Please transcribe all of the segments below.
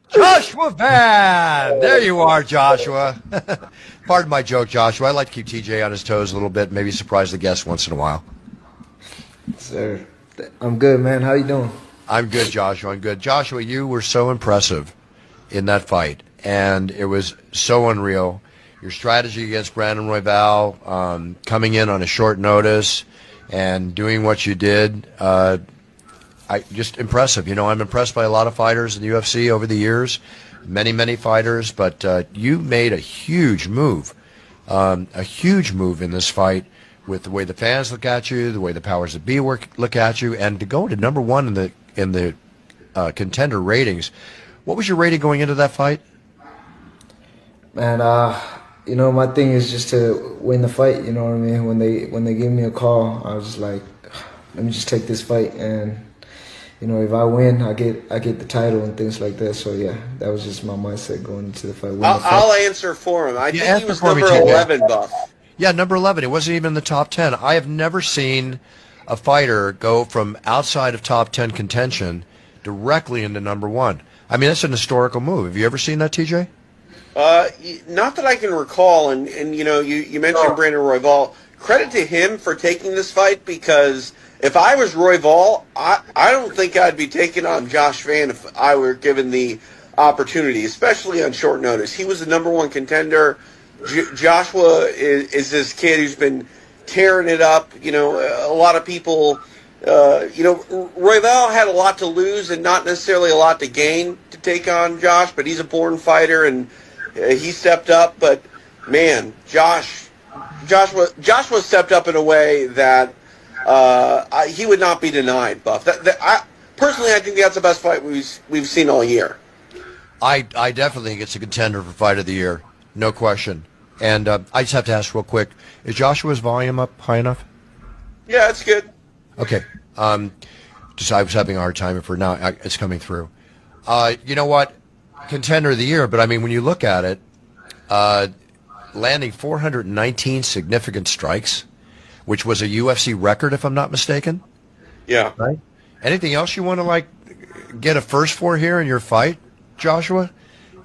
Joshua Van! There you are, Joshua. Pardon my joke, Joshua. I like to keep TJ on his toes a little bit, maybe surprise the guests once in a while. Sir, I'm good, man. How you doing? I'm good, Joshua. I'm good. Joshua, you were so impressive in that fight, and it was so unreal. Your strategy against Brandon Royval, coming in on a short notice and doing what you did, just impressive. You know, I'm impressed by a lot of fighters in the UFC over the years, many fighters, but you made a huge move in this fight with the way the fans look at you, the way the powers that be look at you, and to go to number one in the contender ratings. What was your rating going into that fight? Man, you know, my thing is just to win the fight. You know what I mean? When they give me a call, I was just like, let me just take this fight, and you know, if I win, I get the title and things like that. So yeah, that was just my mindset going into the fight. I'll answer for him. I think he was number 11, Buff. Yeah, number 11. It wasn't even in the top 10. I have never seen a fighter go from outside of top 10 contention directly into number one. I mean, that's an historical move. Have you ever seen that, TJ? Not that I can recall. And you know, you mentioned Brandon Royval. Credit to him for taking this fight, because if I was Royval, I don't think I'd be taking on Josh Van if I were given the opportunity, especially on short notice. He was the number one contender. Joshua is this kid who's been tearing it up. You know, a lot of people, you know, Royval had a lot to lose and not necessarily a lot to gain to take on Josh, but he's a born fighter, and he stepped up. But, man, Joshua stepped up in a way that he would not be denied, Buff. Personally, I think that's the best fight we've seen all year. I definitely think it's a contender for Fight of the Year, no question. And I just have to ask real quick, is Joshua's volume up high enough? Yeah, it's good. Okay. Just I was having a hard time for now. It's coming through. You know what? Contender of the year, but I mean, when you look at it, landing 419 significant strikes, which was a UFC record, if I'm not mistaken. Yeah. Right. Anything else you want to like get a first for here in your fight, Joshua?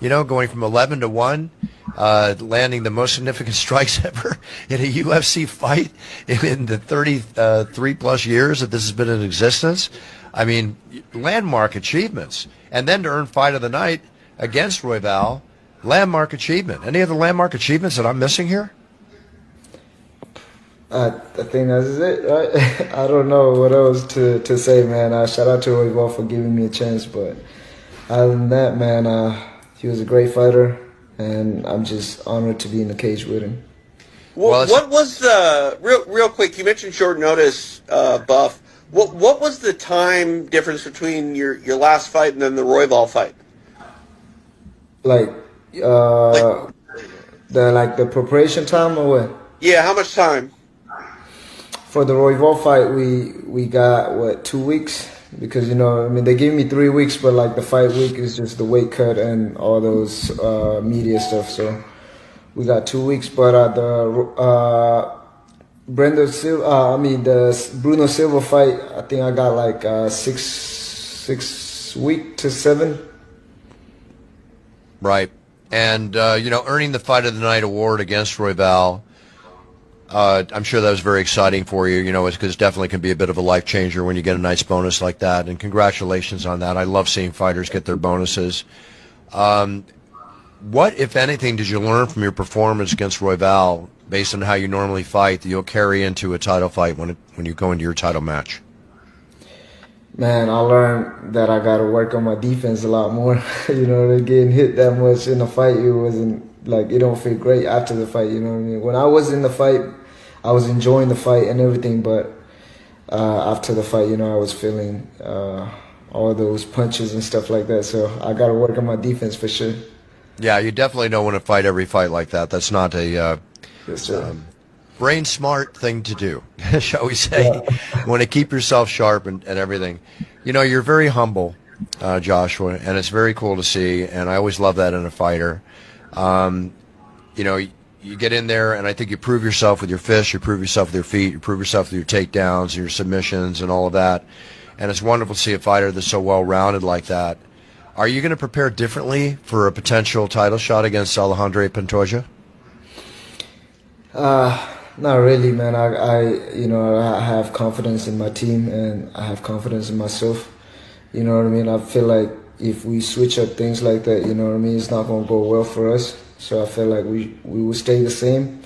You know, going from 11 to 1, landing the most significant strikes ever in a UFC fight in the 33 plus years that this has been in existence. I mean, landmark achievements. And then to earn Fight of the Night against Royval, landmark achievement. Any other landmark achievements that I'm missing here? I think that's it, right? I don't know what else to say, man. Shout out to Royval for giving me a chance, but other than that, man, he was a great fighter, and I'm just honored to be in the cage with him. Well, what was the real quick? You mentioned short notice, Buff. What was the time difference between your last fight and then the Royval fight? The preparation time or what? Yeah, how much time? For the Royval fight, we got 2 weeks, because you know, I mean, they gave me 3 weeks, but like the fight week is just the weight cut and all those media stuff. So we got 2 weeks. But the Bruno Silva fight, I think I got like 6 weeks to 7. Right. And, you know, earning the Fight of the Night award against Royval, I'm sure that was very exciting for you, you know, because it definitely can be a bit of a life changer when you get a nice bonus like that. And congratulations on that. I love seeing fighters get their bonuses. What, if anything, did you learn from your performance against Royval based on how you normally fight that you'll carry into a title fight when you go into your title match? Man, I learned that I got to work on my defense a lot more. You know, getting hit that much in a fight, it wasn't like, it don't feel great after the fight. You know what I mean? When I was in the fight, I was enjoying the fight and everything, but after the fight, you know, I was feeling all those punches and stuff like that. So I got to work on my defense for sure. Yeah, you definitely don't want to fight every fight like that. That's not a Yes, brain smart thing to do, shall we say. Yeah. You want to keep yourself sharp and everything. You know, you're very humble, Joshua, and it's very cool to see, and I always love that in a fighter. You know, you get in there, and I think you prove yourself with your fists, you prove yourself with your feet, you prove yourself with your takedowns, your submissions, and all of that. And it's wonderful to see a fighter that's so well-rounded like that. Are you going to prepare differently for a potential title shot against Alejandro Pantoja? Not really, man. I have confidence in my team and I have confidence in myself. You know what I mean? I feel like if we switch up things like that, you know what I mean, it's not going to go well for us. So I feel like we will stay the same.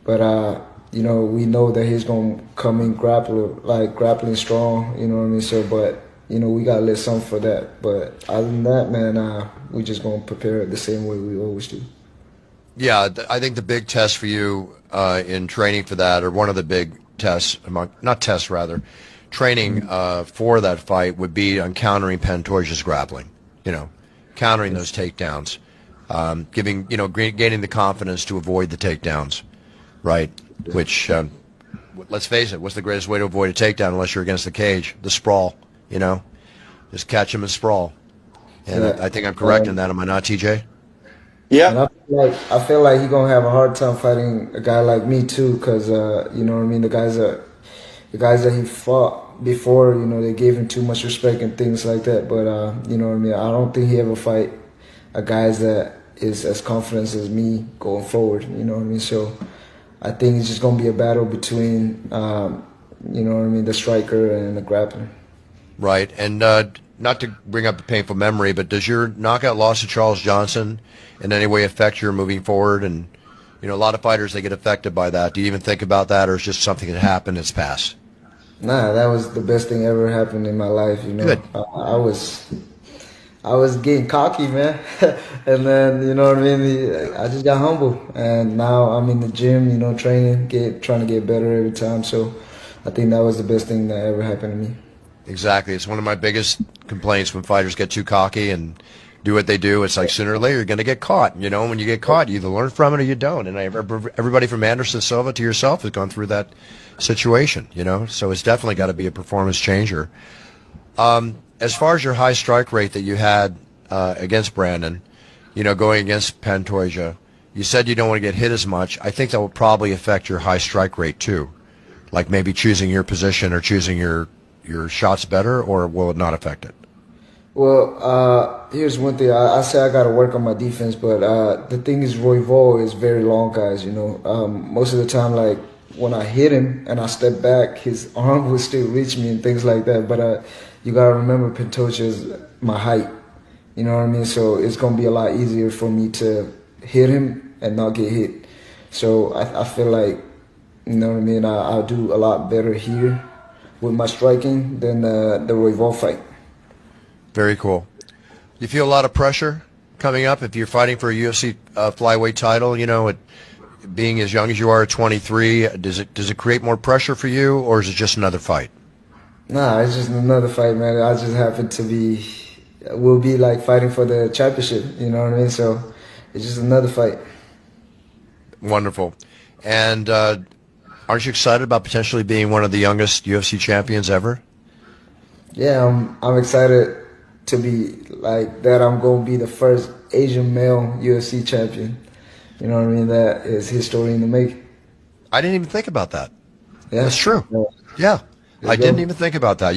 But, we know that he's going to come in grappling strong, you know what I mean? So, but, we got to let something for that. But other than that, man, we just going to prepare it the same way we always do. Yeah, I think the big test for you in training for that, or one of the big tests, training for that fight would be on countering Pantoja's grappling, countering those takedowns, gaining the confidence to avoid the takedowns, right? Which, let's face it, what's the greatest way to avoid a takedown unless you're against the cage? The sprawl, just catch him and sprawl. And Yeah. I think I'm correct in that, am I not, TJ? Yeah. And I feel like he's gonna have a hard time fighting a guy like me too, cause you know what I mean. The guys that he fought before, they gave him too much respect and things like that. But you know what I mean. I don't think he ever fight a guy that is as confident as me going forward. You know what I mean. So I think it's just gonna be a battle between the striker and the grappler. Right, and not to bring up a painful memory, but does your knockout loss to Charles Johnson in any way affect your moving forward? And a lot of fighters, they get affected by that. Do you even think about that, or is just something that happened, it's past? Nah, that was the best thing ever happened in my life. Good. I was getting cocky, man, and then what I mean. I just got humble, and now I'm in the gym, training, trying to get better every time. So I think that was the best thing that ever happened to me. Exactly. It's one of my biggest complaints when fighters get too cocky and do what they do. It's like sooner or later you're going to get caught. When you get caught, you either learn from it or you don't. And everybody from Anderson Silva to yourself has gone through that situation. So it's definitely got to be a performance changer. As far as your high strike rate that you had against Brandon, going against Pantoja, you said you don't want to get hit as much. I think that will probably affect your high strike rate too, like maybe choosing your position or choosing your shots better, or will it not affect it? Well, here's one thing. I say I got to work on my defense, but the thing is, Royval is very long, guys. Most of the time, like when I hit him and I step back, his arm will still reach me and things like that. But you got to remember, Pantoja is my height. You know what I mean? So it's going to be a lot easier for me to hit him and not get hit. So I feel like, you know what I mean, I'll do a lot better here with my striking than the Royval fight. Very cool. You feel a lot of pressure coming up if you're fighting for a UFC flyweight title? Being as young as you are at 23, does it create more pressure for you, or is it just another fight? Nah, it's just another fight, man. I just happen to we'll be like fighting for the championship. You know what I mean? So it's just another fight. Wonderful. And aren't you excited about potentially being one of the youngest UFC champions ever? Yeah, I'm excited to be like that. I'm going to be the first Asian male UFC champion. You know what I mean? That is history in the making. I didn't even think about that. Yeah. That's true. Yeah. There I you didn't go. even think about that.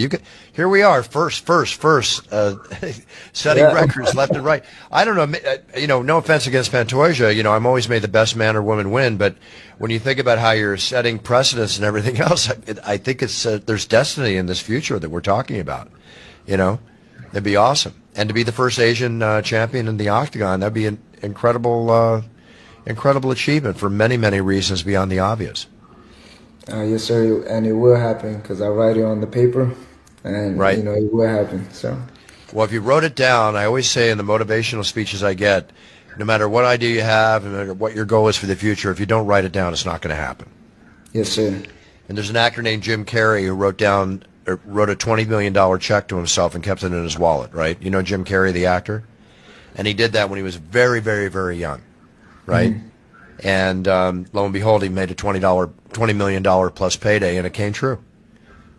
Here we are, first, setting Yeah. records left and right. I don't know, no offense against Pantoja, I'm always made the best man or woman win, but when you think about how you're setting precedents and everything else, I think there's destiny in this future that we're talking about. That'd be awesome. And to be the first Asian champion in the octagon, that'd be an incredible achievement for many, many reasons beyond the obvious. Yes, sir, and it will happen because I write it on the paper, and Right. it will happen. So, Well, if you wrote it down, I always say in the motivational speeches I get, no matter what idea you have, no matter what your goal is for the future, if you don't write it down, it's not going to happen. yes, sir. And there's an actor named Jim Carrey who wrote a $20 million check to himself and kept it in his wallet, right? You know Jim Carrey, the actor? And he did that when he was very, very, very young, right? Mm-hmm. And lo and behold, he made a $20 million plus payday, and it came true.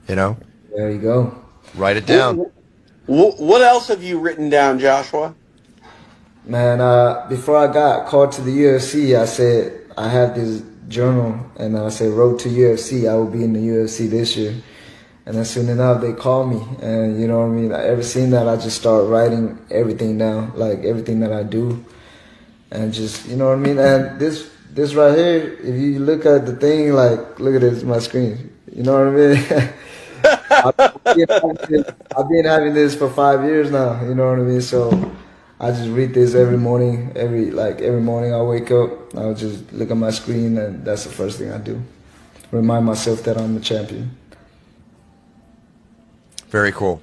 There you go. Write it down. What else have you written down, Joshua? Man, before I got called to the UFC, I said I had this journal, and I said, "Road to UFC. I will be in the UFC this year." And then soon enough, they call me, and you know what I mean. Ever seen that, I just start writing everything down, like everything that I do, and just you know what I mean. And this right here, if you look at the thing, like look at this, my screen. You know what I mean? I've been having this for 5 years now. You know what I mean? So I just read this every morning. Every morning I wake up, I'll just look at my screen, and that's the first thing I do. Remind myself that I'm the champion. Very cool.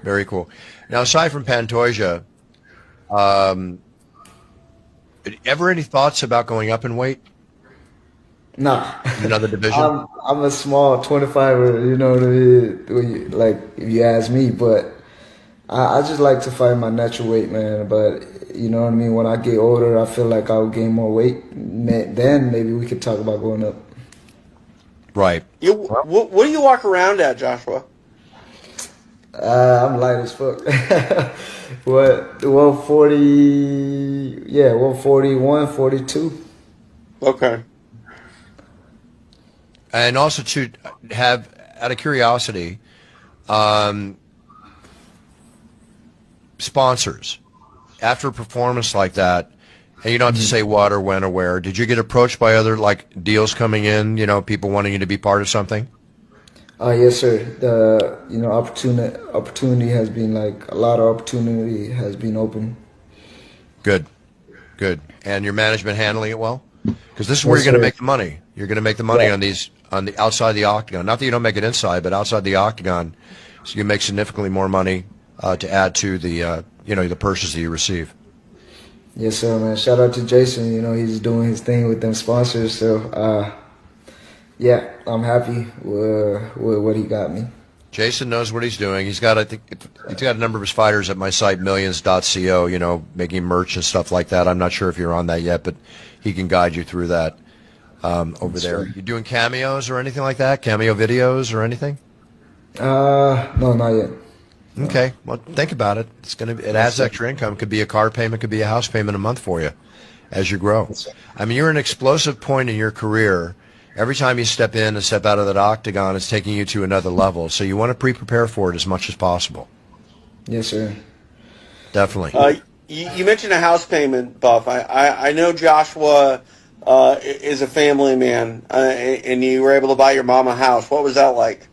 Very cool. Now, aside from Pantoja, ever any thoughts about going up in weight? Nah. Another division? I'm a small 25er, you know what I mean? Like, if you ask me, but I just like to fight my natural weight, man. But, you know what I mean? When I get older, I feel like I'll gain more weight. Then maybe we could talk about going up. Right. What do you walk around at, Joshua? I'm light as fuck. What? 140? Yeah, 141, 42. Okay. And also to have, out of curiosity, sponsors. After a performance like that, and you don't have to say what or when or where, did you get approached by other like deals coming in, people wanting you to be part of something? Yes, sir. The opportunity has been a lot of opportunity has been open. Good. And your management handling it well? Because this is where Yes, you're going to sir. make the money. You're going to make the money Yeah. on the outside the octagon. Not that you don't make it inside, but outside the octagon, so you make significantly more money to add to the the purses that you receive. Yes, sir, man. Shout out to Jason. He's doing his thing with them sponsors. So, yeah, I'm happy with what he got me. Jason knows what he's doing. He's got, I think, he's got a number of his fighters at my site, millions.co, making merch and stuff like that. I'm not sure if you're on that yet, but he can guide you through that over there. Sure. You doing cameos or anything like that? Cameo videos or anything? No, not yet. Okay. Well, think about it. It adds extra income. Could be a car payment, could be a house payment a month for you as you grow. I mean, you're an explosive point in your career. Every time you step in and step out of that octagon, it's taking you to another level. So you want to pre-prepare for it as much as possible. Yes, sir. Definitely. You mentioned a house payment, Buff. I know Joshua is a family man, and you were able to buy your mom a house. What was that like?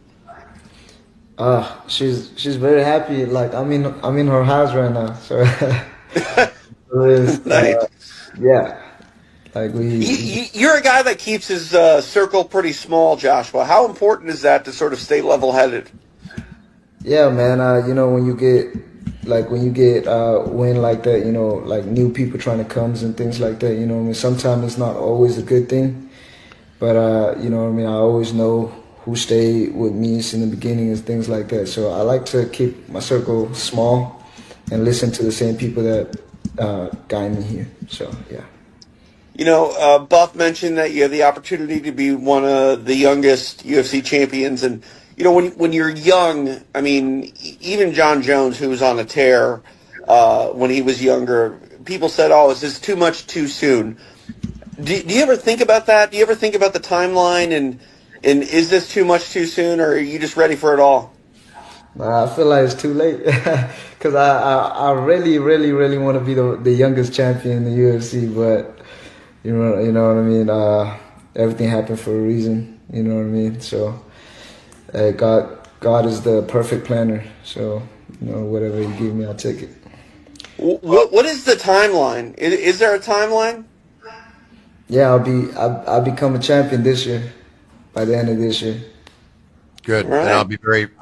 She's very happy. Like I'm in her house right now. So Nice. yeah. Like You're a guy that keeps his circle pretty small, Joshua. How important is that to sort of stay level-headed? Yeah, man. When you get win like that, like new people trying to come and things like that. I mean, sometimes it's not always a good thing, but I always know who stayed with me since the beginning and things like that. So I like to keep my circle small and listen to the same people that guide me here. So yeah. Buff mentioned that you have the opportunity to be one of the youngest UFC champions, and when you're young, I mean, even John Jones, who was on a tear when he was younger, people said, "Oh, is this too much too soon?" Do you ever think about that? Do you ever think about the timeline and is this too much too soon, or are you just ready for it all? I feel like it's too late because I really, really, really want to be the youngest champion in the UFC, but. You know what I mean? Everything happened for a reason, you know what I mean? So, God is the perfect planner. So, whatever He give me, I'll take it. What is the timeline? Is there a timeline? Yeah, I'll become a champion this year, by the end of this year. Good. Right. And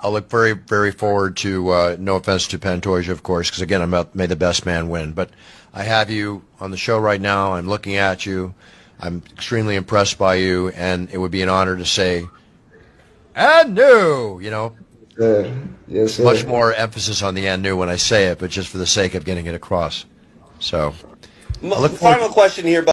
I'll look very, very forward to, no offense to Pantoja, of course, because again, may the best man win. But I have you on the show right now. I'm looking at you. I'm extremely impressed by you, and it would be an honor to say, and new, Yes, sir. much more emphasis on the and new when I say it, but just for the sake of getting it across. So, I look forward Final question here, Buff.